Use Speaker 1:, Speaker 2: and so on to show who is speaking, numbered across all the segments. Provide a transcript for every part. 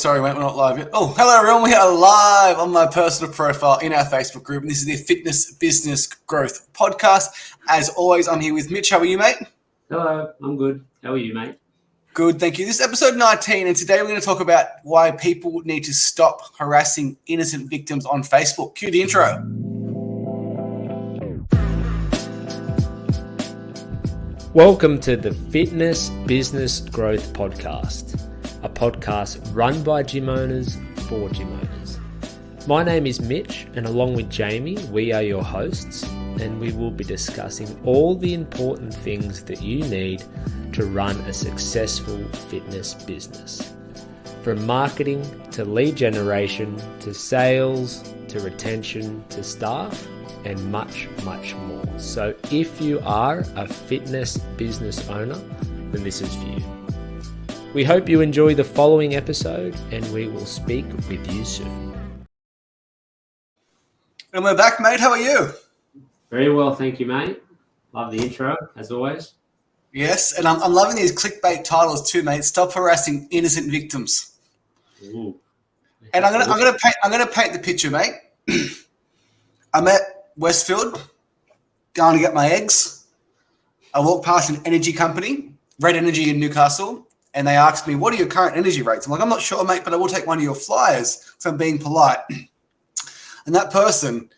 Speaker 1: Sorry, mate, we're not live yet. Oh, hello, everyone. We are live on my personal profile in our Facebook group. And this is the Fitness Business Growth Podcast. As always, I'm here with Mitch. How are you, mate?
Speaker 2: Hello, I'm good. How are you, mate?
Speaker 1: Good, thank you. This is episode 19, and today we're going to talk about why people need to stop harassing innocent victims on Facebook. Cue the intro.
Speaker 2: Welcome to the Fitness Business Growth Podcast, a podcast run by gym owners for gym owners. My name is Mitch, and along with Jamie, we are your hosts, and we will be discussing all the important things that you need to run a successful fitness business. From marketing to lead generation to sales to retention to staff and much, much more. So if you are a fitness business owner, then this is for you. We hope you enjoy the following episode, and we will speak with you soon.
Speaker 1: And we're back, mate. How are you?
Speaker 2: Very well, thank you, mate. Love the intro, as always.
Speaker 1: Yes, and I'm loving these clickbait titles too, mate. Stop harassing innocent victims.
Speaker 2: Ooh.
Speaker 1: And I'm gonna paint the picture, mate. I'm at Westfield, going to get my eggs. I walk past an energy company, Red Energy in Newcastle, and they asked me, "What are your current energy rates?" I'm like, "I'm not sure, mate, but I will take one of your flyers because I'm being polite." And that person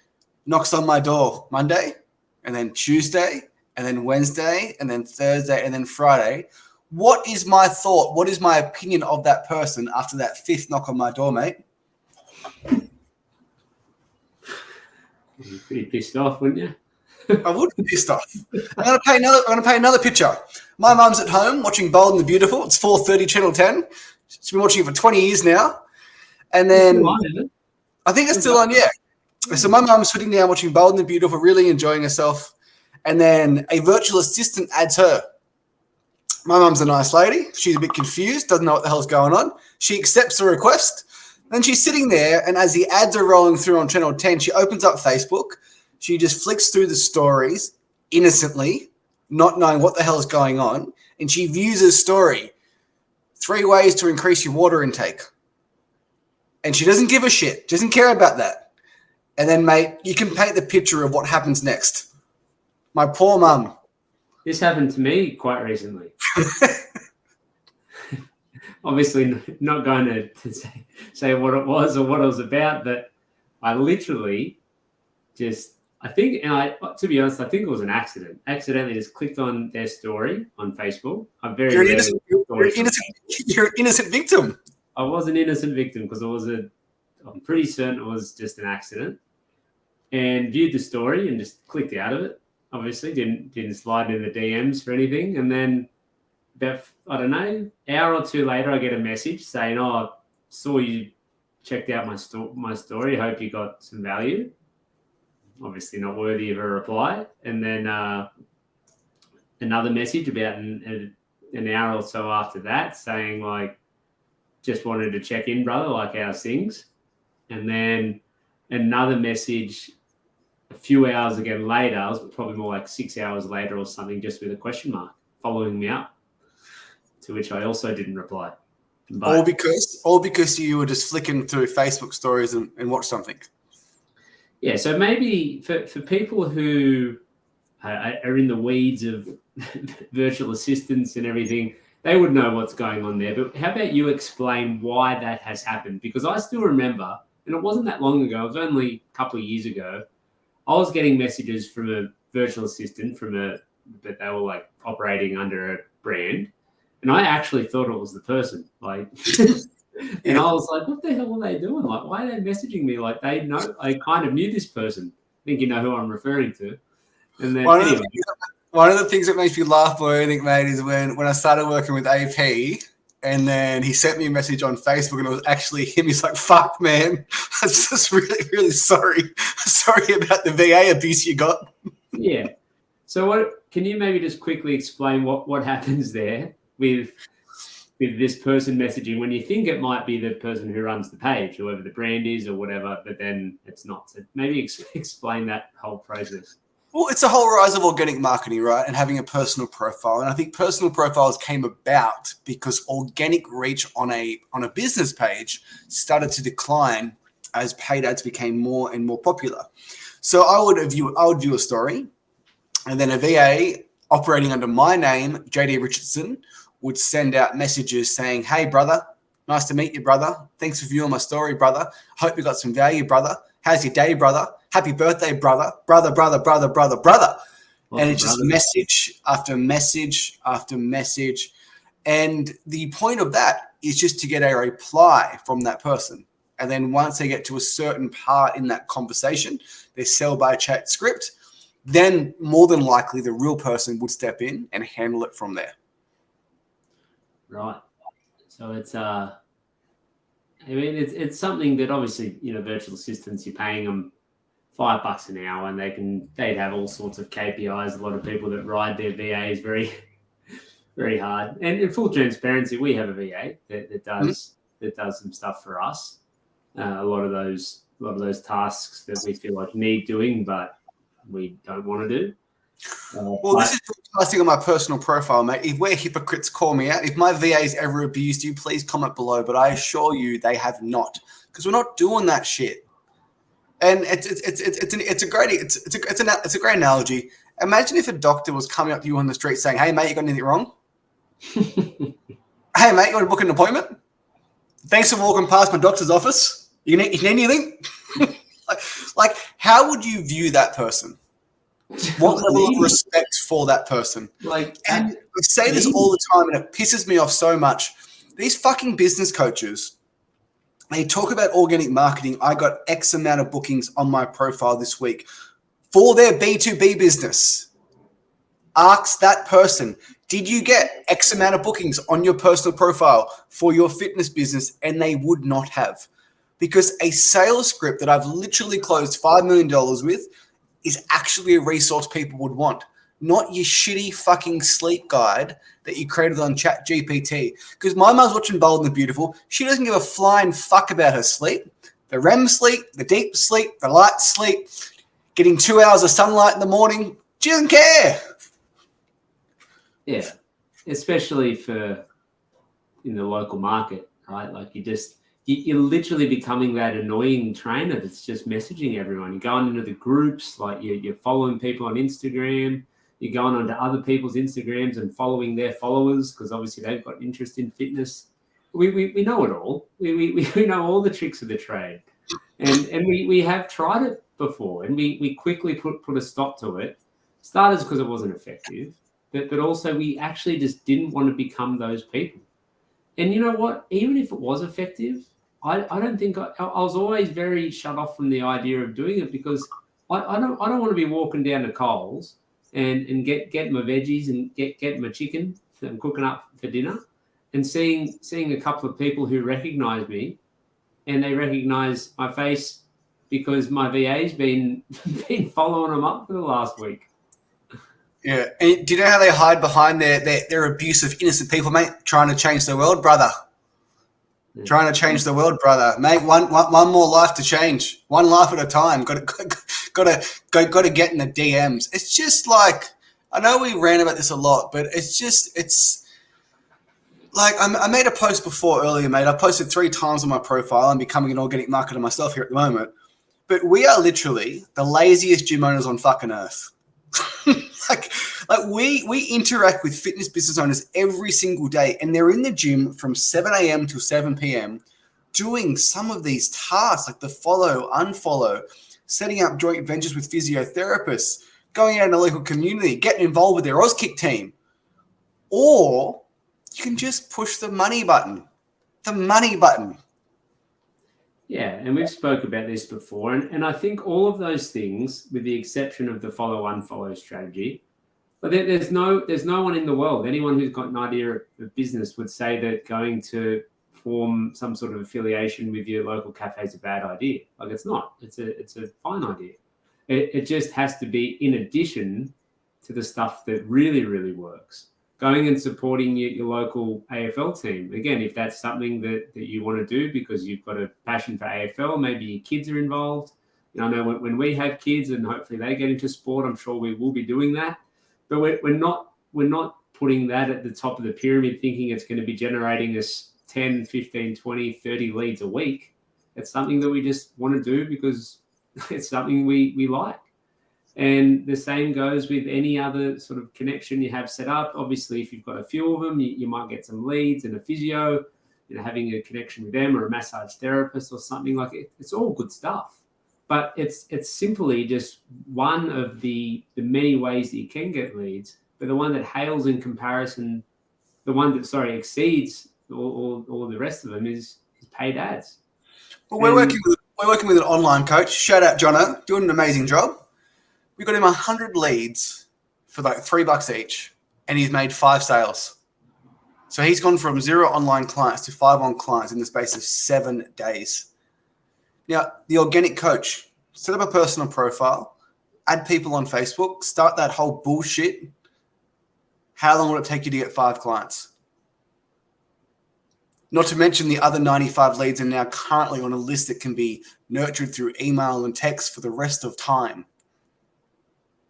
Speaker 1: knocks on my door Monday, and then Tuesday, and then Wednesday, and then Thursday, and then Friday. What is my thought? What is my opinion of that person after that fifth knock on my door, mate?
Speaker 2: You'd be pretty pissed off, wouldn't you?
Speaker 1: I would be pissed off. I'm going to paint another picture. My mum's at home watching Bold and the Beautiful. It's 4:30, Channel 10. She's been watching it for 20 years now. And then I think it's still on, yeah. So my mum's sitting down watching Bold and the Beautiful, really enjoying herself. And then a virtual assistant adds her. My mum's a nice lady. She's a bit confused, doesn't know what the hell's going on. She accepts the request. Then she's sitting there, and as the ads are rolling through on Channel 10, she opens up Facebook. She just flicks through the stories innocently, not knowing what the hell is going on, and she views a story. 3 ways to increase your water intake. And she doesn't give a shit, doesn't care about that. And then, mate, you can paint the picture of what happens next. My poor mum.
Speaker 2: This happened to me quite recently. Obviously, not going to say what it was or what it was about, but I literally just, to be honest, I think it was an accident. Accidentally just clicked on their story on Facebook.
Speaker 1: You're an innocent victim.
Speaker 2: I was an innocent victim because I'm pretty certain it was just an accident, and viewed the story and just clicked out of it. Obviously, didn't slide in the DMs for anything, and then about, I don't know, hour or two later, I get a message saying, "Oh, saw you checked out my story. Hope you got some value." Obviously, not worthy of a reply. And then another message about an hour or so after that, saying like, "Just wanted to check in, brother. Like how's things?" And then another message a few hours again later, it was probably more like 6 hours later or something, just with a question mark following me up. To which I also didn't reply.
Speaker 1: All because you were just flicking through Facebook stories and watched something.
Speaker 2: Yeah, so maybe for people who are in the weeds of virtual assistants and everything, they would know what's going on there. But how about you explain why that has happened? Because I still remember, and it wasn't that long ago, it was only a couple of years ago, I was getting messages from a virtual assistant but they were like operating under a brand. And I actually thought it was the person, like, and I was like, what the hell are they doing? Like, why are they messaging me? Like, they know, I kind of knew this person. I think you know who I'm referring to. And then
Speaker 1: one of the things that makes me laugh more than anything, mate, is when I started working with AP, and then he sent me a message on Facebook, and it was actually him. He's like, "Fuck, man, I'm just really, really sorry. Sorry about the VA abuse you got."
Speaker 2: Yeah. So can you maybe just quickly explain what happens there with this person messaging when you think it might be the person who runs the page, whoever the brand is or whatever, but then it's not. So maybe explain that whole process.
Speaker 1: Well, it's a whole rise of organic marketing, right? And having a personal profile. And I think personal profiles came about because organic reach on a business page started to decline as paid ads became more and more popular. So I would view a story, and then a VA operating under my name, JD Richardson, would send out messages saying, "Hey, brother, nice to meet you, brother. Thanks for viewing my story, brother. Hope you got some value, brother. How's your day, brother? Happy birthday, brother. Brother, brother, brother, brother, brother."
Speaker 2: Lots
Speaker 1: And
Speaker 2: of
Speaker 1: it's just
Speaker 2: brothers.
Speaker 1: message after message after message. And the point of that is just to get a reply from that person. And then once they get to a certain part in that conversation, they sell by chat script, then more than likely the real person would step in and handle it from there.
Speaker 2: Right. So it's it's something that obviously, virtual assistants, you're paying them $5 an hour, and they'd have all sorts of KPIs. A lot of people that ride their VAs very, very hard. And in full transparency, we have a VA that does some stuff for us. A lot of those tasks that we feel like need doing, but we don't want to do.
Speaker 1: Well, this is broadcasting on my personal profile, mate. If we're hypocrites, call me out. If my VA's ever abused you, please comment below. But I assure you, they have not, because we're not doing that shit. And it's a great analogy. Imagine if a doctor was coming up to you on the street saying, "Hey, mate, you got anything wrong? Hey, mate, you want to book an appointment? Thanks for walking past my doctor's office. You need anything?" like, how would you view that person? What level of respect for that person? And I say this all the time, and it pisses me off so much. These fucking business coaches, they talk about organic marketing. I got X amount of bookings on my profile this week for their B2B business. Ask that person, did you get X amount of bookings on your personal profile for your fitness business? And they would not have, because a sales script that I've literally closed $5 million with is actually a resource people would want, not your shitty fucking sleep guide that you created on Chat GPT. Because my mum's watching Bold and the Beautiful. She doesn't give a flying fuck about her sleep. The REM sleep, the deep sleep, the light sleep, getting 2 hours of sunlight in the morning. She doesn't care.
Speaker 2: Yeah, especially in the local market, right? Like you're literally becoming that annoying trainer that's just messaging everyone. You're going into the groups, like you're following people on Instagram. You're going onto other people's Instagrams and following their followers because obviously they've got interest in fitness. We know it all. We know all the tricks of the trade, and we have tried it before, and we quickly put a stop to it. Starters because it wasn't effective, but also we actually just didn't want to become those people. And you know what? Even if it was effective, I don't think I was always very shut off from the idea of doing it, because I don't want to be walking down to Coles and get my veggies and get my chicken that I'm cooking up for dinner, and seeing a couple of people who recognise me, and they recognise my face because my VA's been following them up for the last week.
Speaker 1: Yeah. And do you know how they hide behind their abuse of innocent people, mate? Trying to change the world, brother. Yeah. Trying to change the world, brother. Mate, one more life to change. One life at a time. Got to get in the DMs. It's just like, I know we ran about this a lot, but it's like, I made a post before earlier, mate. I posted 3 times on my profile. I'm becoming an organic marketer myself here at the moment. But we are literally the laziest gym owners on fucking earth. like we interact with fitness business owners every single day, and they're in the gym from 7 a.m. to 7 p.m. doing some of these tasks like the follow, unfollow, setting up joint ventures with physiotherapists, going out in the local community, getting involved with their Auskick team. Or you can just push the money button. The money button.
Speaker 2: Yeah, and we've spoke about this before, and I think all of those things, with the exception of the follow-unfollow strategy, but there's no one in the world, anyone who's got an idea of business would say that going to form some sort of affiliation with your local cafe is a bad idea. Like, it's not. It's a fine idea. It just has to be in addition to the stuff that really, really works. Going and supporting your local AFL team. Again, if that's something that you want to do because you've got a passion for AFL, maybe your kids are involved, I know when we have kids and hopefully they get into sport, I'm sure we will be doing that. But we're not putting that at the top of the pyramid thinking it's going to be generating us 10, 15, 20, 30 leads a week. It's something that we just want to do because it's something we like. And the same goes with any other sort of connection you have set up. Obviously, if you've got a few of them, you might get some leads and a physio, having a connection with them or a massage therapist or something like it. It's all good stuff. But it's simply just one of the many ways that you can get leads. But the one that hails in comparison, the one that, exceeds all the rest of them is paid ads.
Speaker 1: Well, we're working with an online coach. Shout out Jono, doing an amazing job. We got him 100 leads for like $3 each, and he's made 5 sales. So he's gone from 0 online clients to 5 on clients in the space of 7 days. Now, the organic coach, set up a personal profile, add people on Facebook, start that whole bullshit. How long will it take you to get 5 clients? Not to mention the other 95 leads are now currently on a list that can be nurtured through email and text for the rest of time.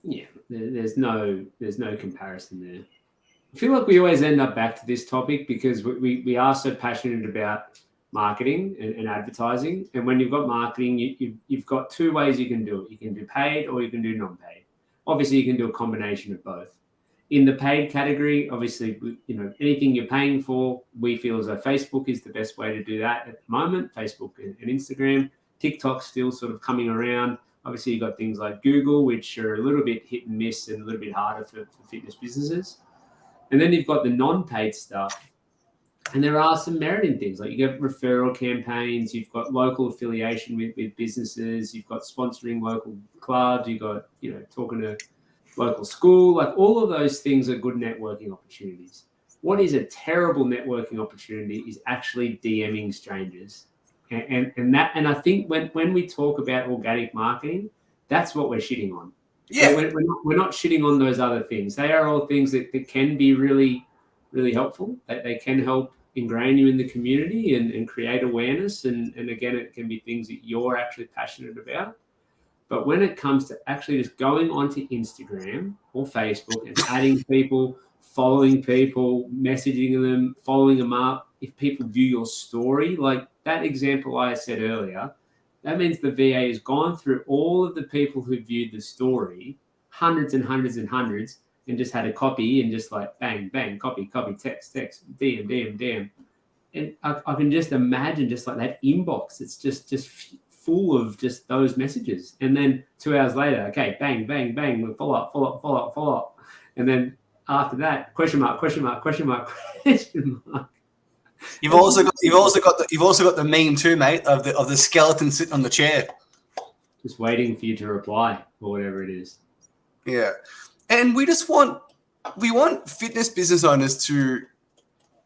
Speaker 2: Yeah, there's no comparison there. I feel like we always end up back to this topic because we are so passionate about marketing and advertising. And when you've got marketing, you've got 2 ways you can do it. You can do paid or you can do non-paid. Obviously, you can do a combination of both. In the paid category, obviously, anything you're paying for, we feel as though Facebook is the best way to do that at the moment. Facebook and Instagram. TikTok's still sort of coming around. Obviously, you've got things like Google, which are a little bit hit and miss and a little bit harder for fitness businesses. And then you've got the non-paid stuff. And there are some merit in things. Like you get referral campaigns, you've got local affiliation with businesses, you've got sponsoring local clubs, you've got, talking to local school. Like all of those things are good networking opportunities. What is a terrible networking opportunity is actually DMing strangers. And I think when we talk about organic marketing, that's what we're shitting on.
Speaker 1: Yeah,
Speaker 2: so we're not shitting on those other things. They are all things that can be really, really helpful. They can help ingrain you in the community and create awareness. And again, it can be things that you're actually passionate about. But when it comes to actually just going onto Instagram or Facebook and adding people, following people, messaging them, following them up, if people view your story, like that example I said earlier, that means the VA has gone through all of the people who viewed the story, hundreds and hundreds and hundreds, and just had a copy and just like bang, bang, copy, text, DM. And I can just imagine just like that inbox. It's just full of just those messages. And then 2 hours later, okay, bang, bang, bang, follow up. And then after that, question mark.
Speaker 1: You've also got the meme too, mate, of the skeleton sitting on the chair,
Speaker 2: just waiting for you to reply or whatever it is.
Speaker 1: Yeah, and we want fitness business owners to.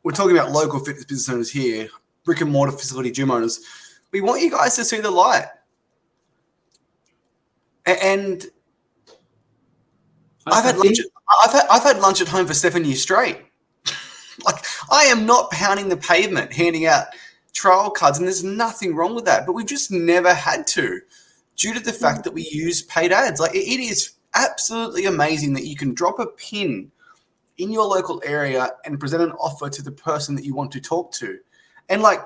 Speaker 1: We're talking about local fitness business owners here, brick and mortar facility gym owners. We want you guys to see the light, and I've had lunch at home for 7 years straight. Like, I am not pounding the pavement, handing out trial cards, and there's nothing wrong with that. But we've just never had to, due to the fact that we use paid ads. Like, it is absolutely amazing that you can drop a pin in your local area and present an offer to the person that you want to talk to. And like,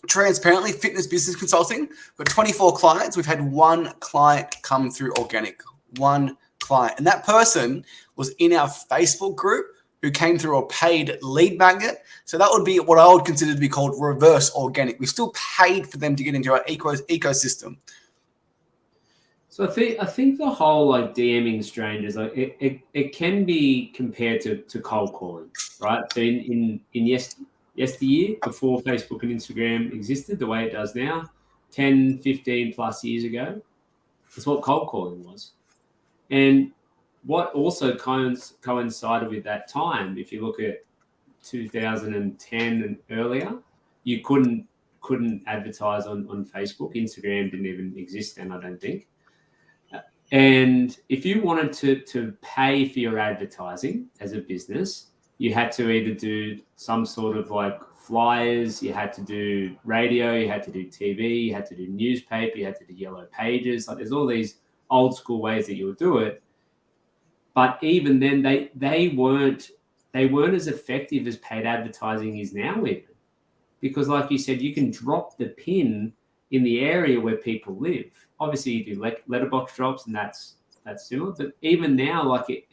Speaker 1: transparently, fitness business consulting, we've got 24 clients. We've had 1 client come through organic, 1 client. And that person was in our Facebook group who came through a paid lead magnet. So that would be what I would consider to be called reverse organic. We still paid for them to get into our ecosystem.
Speaker 2: So I think the whole like DMing strangers, like it can be compared to cold calling, right? So in yesteryear, before Facebook and Instagram existed the way it does now, 10, 15 plus years ago, that's what cold calling was. And what also coincided with that time, if you look at 2010 and earlier, you couldn't advertise on Facebook. Instagram didn't even exist then, I don't think. And if you wanted to pay for your advertising as a business, you had to either do some sort of like flyers, you had to do radio, you had to do TV, you had to do newspaper, you had to do yellow pages. Like there's all these old school ways that you would do it. But even then, they weren't as effective as paid advertising is now, even. Because like you said, you can drop the pin in the area where people live. Obviously, you do letterbox drops, and that's similar. But even now, like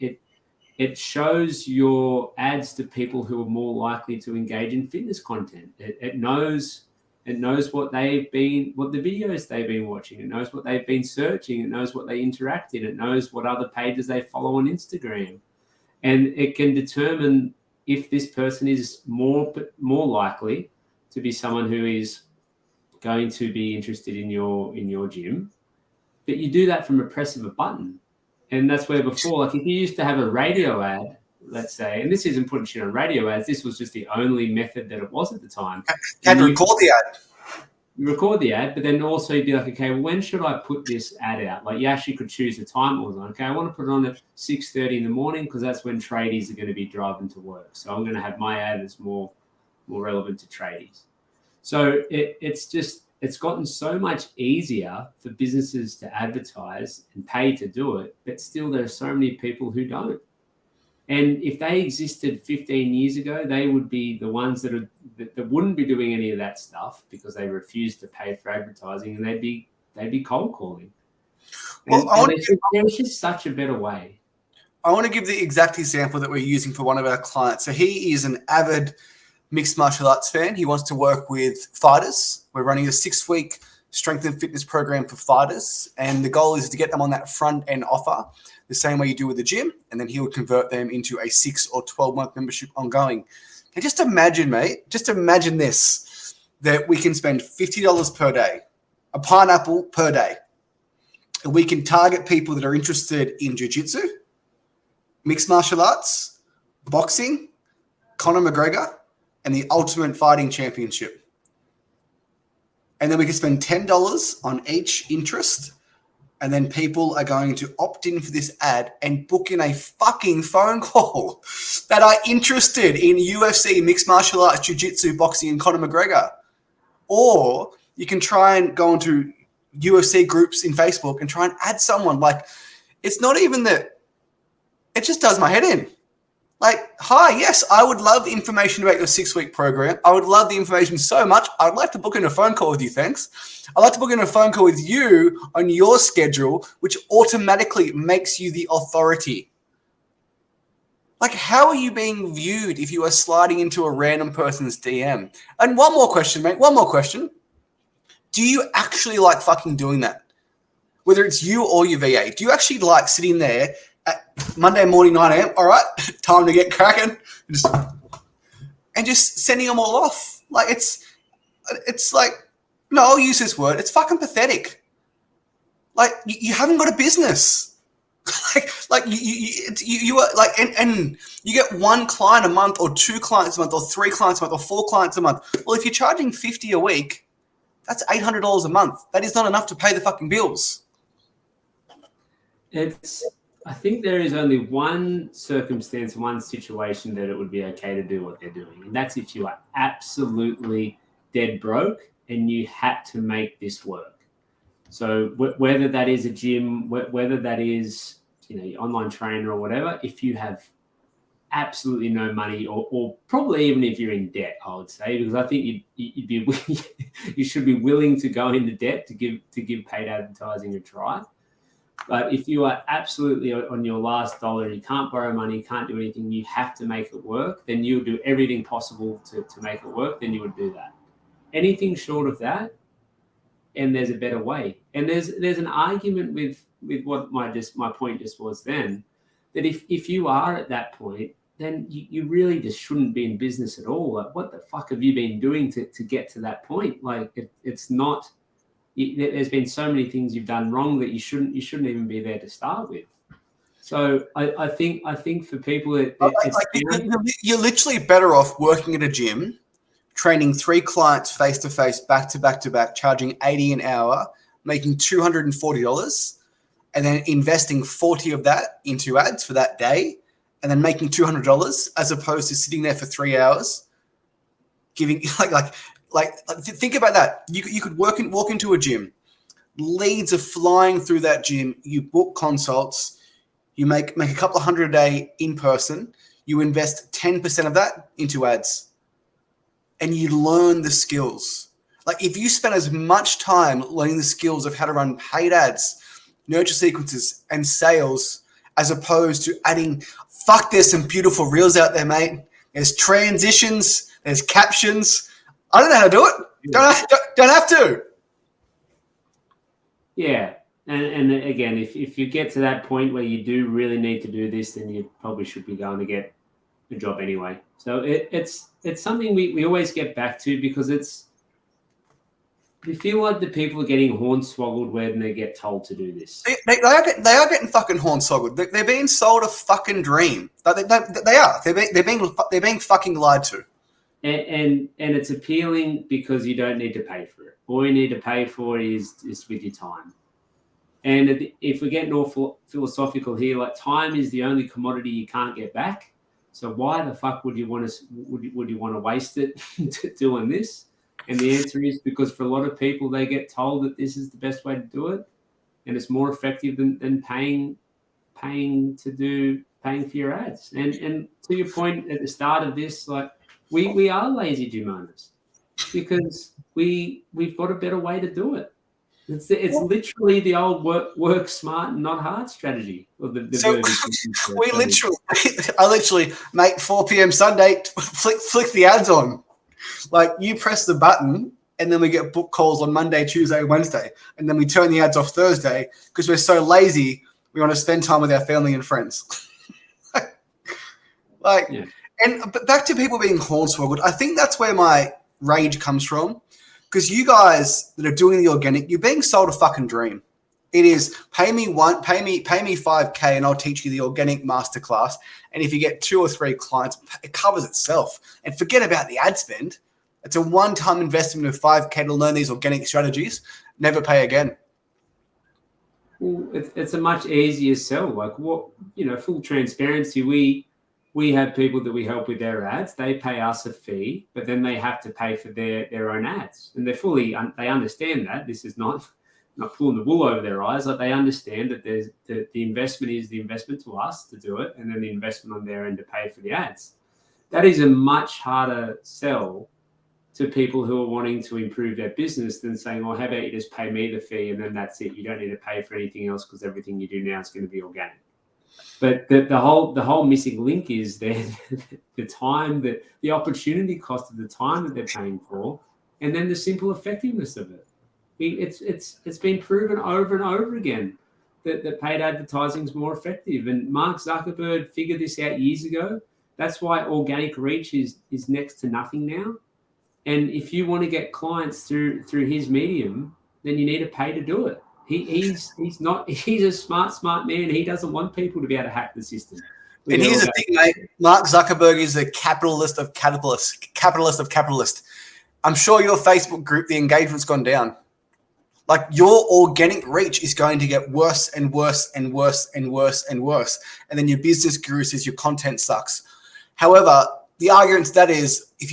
Speaker 2: it shows your ads to people who are more likely to engage in fitness content. It knows what the videos they've been watching. It knows what they've been searching. It knows what they interact in. It knows what other pages they follow on Instagram, and it can determine if this person is more likely to be someone who is going to be interested in your gym. But you do that from a press of a button. And that's where before, like if you used to have a radio ad, let's say, and this isn't putting shit on radio ads, this was just the only method that it was at the time.
Speaker 1: Can you record the ad?
Speaker 2: You record the ad, but then also you'd be like, okay, well, when should I put this ad out? Like you actually could choose the time it was on. Okay, I want to put it on at 6:30 in the morning because that's when tradies are going to be driving to work. So I'm going to have my ad that's more relevant to tradies. So it's gotten so much easier for businesses to advertise and pay to do it, but still there are so many people who don't. And if they existed 15 years ago, they would be the ones that wouldn't be doing any of that stuff because they refuse to pay for advertising, and they'd be cold calling. Well, there's just such a better way.
Speaker 1: I want to give the exact example that we're using for one of our clients. So he is an avid mixed martial arts fan. He wants to work with fighters. We're running a 6-week strength and fitness program for fighters. And the goal is to get them on that front end offer the same way you do with the gym. And then he would convert them into a 6 or 12-month membership ongoing. Now just imagine, mate, this, that we can spend $50 per day, a pineapple per day. And we can target people that are interested in jiu-jitsu, mixed martial arts, boxing, Conor McGregor, and the Ultimate Fighting Championship. And then we can spend $10 on each interest, and then people are going to opt in for this ad and book in a fucking phone call that are interested in UFC, mixed martial arts, jiu-jitsu, boxing, and Conor McGregor. Or you can try and go into UFC groups in Facebook and try and add someone. Like, it's not even that. It just does my head in. Like, hi, yes, I would love information about your 6-week program. I would love the information so much. I'd like to book in a phone call with you, thanks. I'd like to book in a phone call with you on your schedule, which automatically makes you the authority. Like, how are you being viewed if you are sliding into a random person's DM? And one more question, mate, one more question. Do you actually like fucking doing that? Whether it's you or your VA, do you actually like sitting there at Monday morning, 9 a.m., all right, time to get cracking, and just sending them all off? Like, it's like, no, I'll use this word. It's fucking pathetic. Like, you haven't got a business. like you are like, and you get one client a month, or 2 clients a month, or 3 clients a month, or 4 clients a month. Well, if you're charging $50 a week, that's $800 a month. That is not enough to pay the fucking bills.
Speaker 2: I think there is only one circumstance, one situation that it would be okay to do what they're doing. And that's if you are absolutely dead broke and you had to make this work. So whether that is a gym, whether that is, your online trainer or whatever, if you have absolutely no money, or probably even if you're in debt, I would say, because I think you should be willing to go into debt to give paid advertising a try. But if you are absolutely on your last dollar, you can't borrow money, you can't do anything, you have to make it work, then you would do everything possible to make it work, then you would do that. Anything short of that, and there's a better way. And there's an argument with what my point just was then, that if you are at that point, then you really just shouldn't be in business at all. Like, what the fuck have you been doing to get to that point? Like, it's not... There's been so many things you've done wrong that you shouldn't even be there to start with. So I think for people,
Speaker 1: you're literally better off working at a gym, training 3 clients face to face, back to back, charging $80 an hour, making $240, and then investing $40 of that into ads for that day, and then making $200 as opposed to sitting there for 3 hours, giving think about that. You could walk into a gym, leads are flying through that gym. You book consults, you make a couple of hundred a day in person. You invest 10% of that into ads, and you learn the skills. Like if you spend as much time learning the skills of how to run paid ads, nurture sequences, and sales, as opposed to adding, there's some beautiful reels out there, mate. There's transitions, there's captions. I don't know how to do it. Don't have to.
Speaker 2: Yeah. And again, if you get to that point where you do really need to do this, then you probably should be going to get a job anyway. So it's something we always get back to, because we feel like the people are getting hornswoggled when they get told to do this.
Speaker 1: They are getting fucking hornswoggled. They're being sold a fucking dream. They are. They're being fucking lied to.
Speaker 2: And it's appealing because you don't need to pay for it. All you need to pay for is with your time. And if we're getting all philosophical here, like time is the only commodity you can't get back. So why the fuck would you want to waste it doing this? And the answer is because for a lot of people, they get told that this is the best way to do it, and it's more effective than paying for your ads. And to your point at the start of this, like we are lazy gym owners because we've got a better way to do it. It's literally the old work smart and not hard strategy. I
Speaker 1: literally, mate, 4 p.m. Sunday, flick the ads on. Like you press the button and then we get book calls on Monday, Tuesday, Wednesday. And then we turn the ads off Thursday because we're so lazy. We want to spend time with our family and friends. And back to people being hornswoggled. I think that's where my rage comes from. Because you guys that are doing the organic, you're being sold a fucking dream. It is pay me $5K and I'll teach you the organic masterclass. And if you get 2 or 3 clients, it covers itself. And forget about the ad spend. It's a one-time investment of $5K to learn these organic strategies. Never pay again.
Speaker 2: Well, it's a much easier sell. Like full transparency. We have people that we help with their ads. They pay us a fee, but then they have to pay for their own ads. And they understand that. This is not pulling the wool over their eyes. Like they understand that there's the investment is the investment to us to do it, and then the investment on their end to pay for the ads. That is a much harder sell to people who are wanting to improve their business than saying, well, how about you just pay me the fee and then that's it. You don't need to pay for anything else because everything you do now is going to be organic. But the whole missing link is the time, the opportunity cost of the time that they're paying for, and then the simple effectiveness of it. It's been proven over and over again that paid advertising is more effective. And Mark Zuckerberg figured this out years ago. That's why organic reach is next to nothing now. And if you want to get clients through his medium, then you need to pay to do it. He's a smart man. He doesn't want people to be able to hack the system.
Speaker 1: And here's the thing, mate. Mark Zuckerberg is the capitalist of capitalists. I'm sure your Facebook group, the engagement's gone down. Like your organic reach is going to get worse and worse and worse and worse and worse. And then your business guru says your content sucks. However, the argument to that is if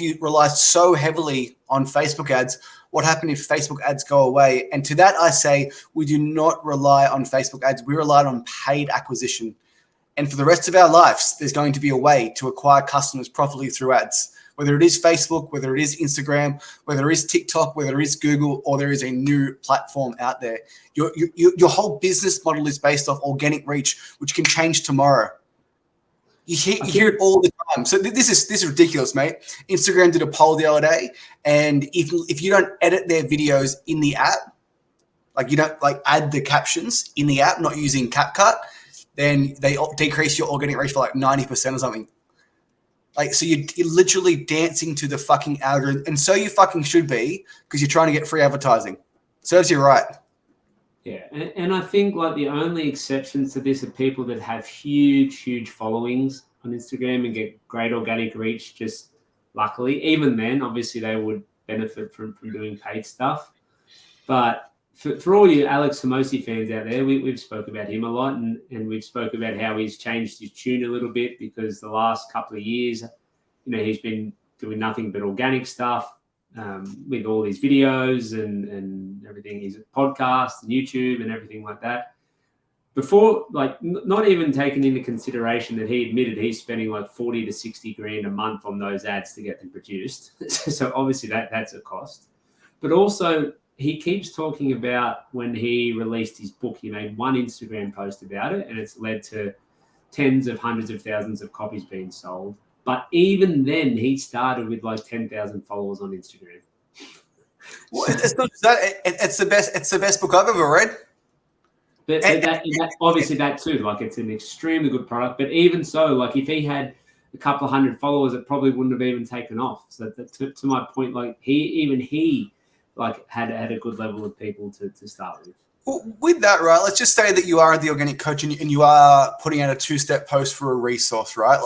Speaker 1: you rely so heavily on Facebook ads, what happens if Facebook ads go away? And to that, I say we do not rely on Facebook ads. We rely on paid acquisition. And for the rest of our lives, there's going to be a way to acquire customers profitably through ads, whether it is Facebook, whether it is Instagram, whether it is TikTok, whether it is Google, or there is a new platform out there. Your whole business model is based off organic reach, which can change tomorrow. You hear it all the time. So this is ridiculous, mate. Instagram did a poll the other day, and if you don't edit their videos in the app, like you don't add the captions in the app, not using CapCut, then they decrease your organic reach for 90% or something. So you're literally dancing to the fucking algorithm, and so you fucking should be because you're trying to get free advertising. Serves you right.
Speaker 2: Yeah, and I think the only exceptions to this are people that have huge followings on Instagram and get great organic reach just luckily. Even then, obviously, they would benefit from doing paid stuff. But for all you Alex Hermosi fans out there, we've spoke about him a lot, and we've spoke about how he's changed his tune a little bit because the last couple of years, he's been doing nothing but organic stuff with all these videos and everything. He's a podcast and YouTube and everything like that. Before, not even taking into consideration that he admitted he's spending 40 to 60 grand a month on those ads to get them produced. So obviously that's a cost. But also, he keeps talking about when he released his book, he made one Instagram post about it, and it's led to tens of hundreds of thousands of copies being sold. But even then, he started with 10,000 followers on Instagram.
Speaker 1: Well, it's not just that; it's the best. It's the best book I've ever read.
Speaker 2: But obviously that too. It's an extremely good product. But even so, if he had a couple of hundred followers, it probably wouldn't have even taken off. So to my point, he had a good level of people to start with.
Speaker 1: Well, with that, right, let's just say that you are the organic coach and you are putting out a 2-step post for a resource, right?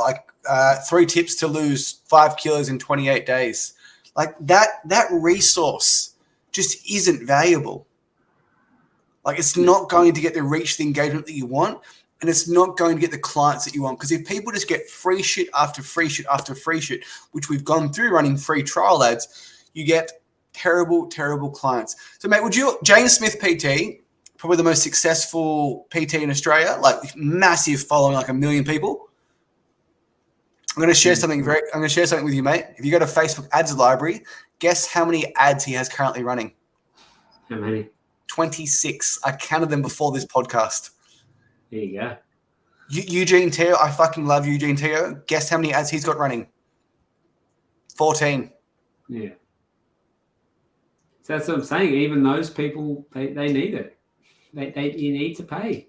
Speaker 1: 3 tips to lose 5 kilos in 28 days. That resource just isn't valuable. It's not going to get the reach, the engagement that you want, and it's not going to get the clients that you want. Because if people just get free shit after free shit after free shit, which we've gone through running free trial ads, you get terrible, terrible clients. So, mate, James Smith PT, probably the most successful PT in Australia, massive following, 1 million people. I'm going to share something with you, mate. If you go to Facebook ads library, guess how many ads he has currently running?
Speaker 2: How many?
Speaker 1: 26. I counted them before this podcast.
Speaker 2: There you go.
Speaker 1: Eugene Teo, I fucking love Eugene Teo. Guess how many ads he's got running? 14.
Speaker 2: Yeah. So that's what I'm saying. Even those people, they need it. You need to pay.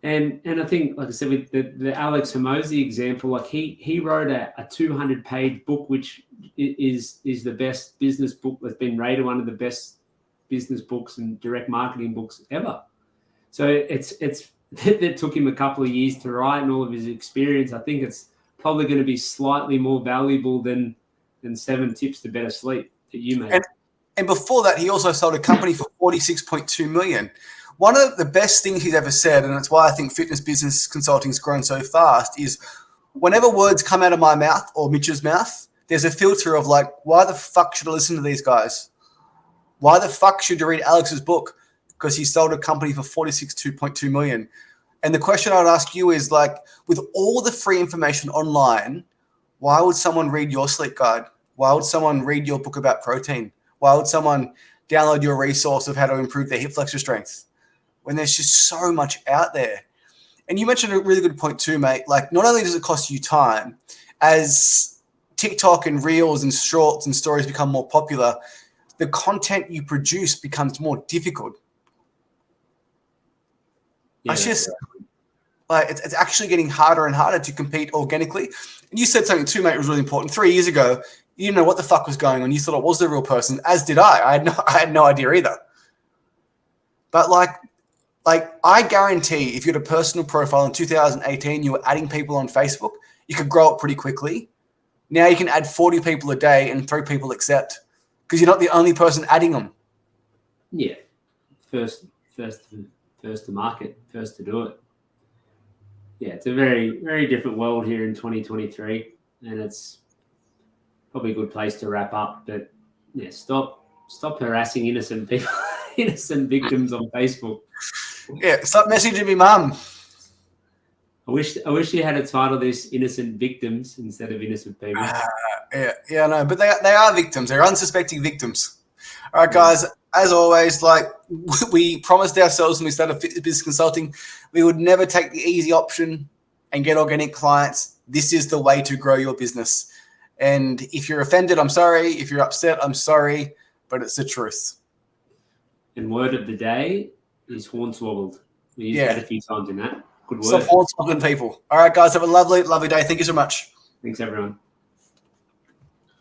Speaker 2: And I think, like I said, with the Alex Hermosi example, he wrote a 200-page book, which is the best business book that's been rated one of the best business books and direct marketing books ever. So it took him a couple of years to write, and all of his experience. I think it's probably going to be slightly more valuable than 7 tips to better sleep that you made.
Speaker 1: And before that, he also sold a company for $46.2 million. One of the best things he's ever said, and it's why I think fitness business consulting has grown so fast, is whenever words come out of my mouth or Mitch's mouth, there's a filter of why the fuck should I listen to these guys? Why the fuck should you read Alex's book? Because he sold a company for $46.2 million. And the question I would ask you is, with all the free information online, why would someone read your sleep guide? Why would someone read your book about protein? Why would someone download your resource of how to improve their hip flexor strength when there's just so much out there? And you mentioned a really good point too, mate. Not only does it cost you time, as TikTok and Reels and Shorts and Stories become more popular, the content you produce becomes more difficult. Yeah, it's actually getting harder and harder to compete organically. And you said something too, mate, it was really important. 3 years ago, you didn't know what the fuck was going on. You thought it was the real person, as did I. I had no idea either. But I guarantee if you had a personal profile in 2018, you were adding people on Facebook, you could grow it pretty quickly. Now you can add 40 people a day and 3 people accept because you're not the only person adding them.
Speaker 2: Yeah. First to market, first to do it. Yeah, it's a very, very different world here in 2023, and it's probably a good place to wrap up. But yeah, stop harassing innocent people, innocent victims on Facebook.
Speaker 1: Yeah, stop messaging me, mum.
Speaker 2: I wish you had a title this "Innocent Victims" instead of "Innocent People."
Speaker 1: Yeah, I know, but they are victims. They're unsuspecting victims. All right, guys. As always, we promised ourselves when we started fitness business consulting, we would never take the easy option and get organic clients. This is the way to grow your business. And if you're offended, I'm sorry. If you're upset, I'm sorry. But it's the truth.
Speaker 2: And word of the day is hornswoggled. We used that a few times in that. Good word.
Speaker 1: Stop hornswoggling people. All right, guys. Have a lovely, lovely day. Thank you so much.
Speaker 2: Thanks, everyone.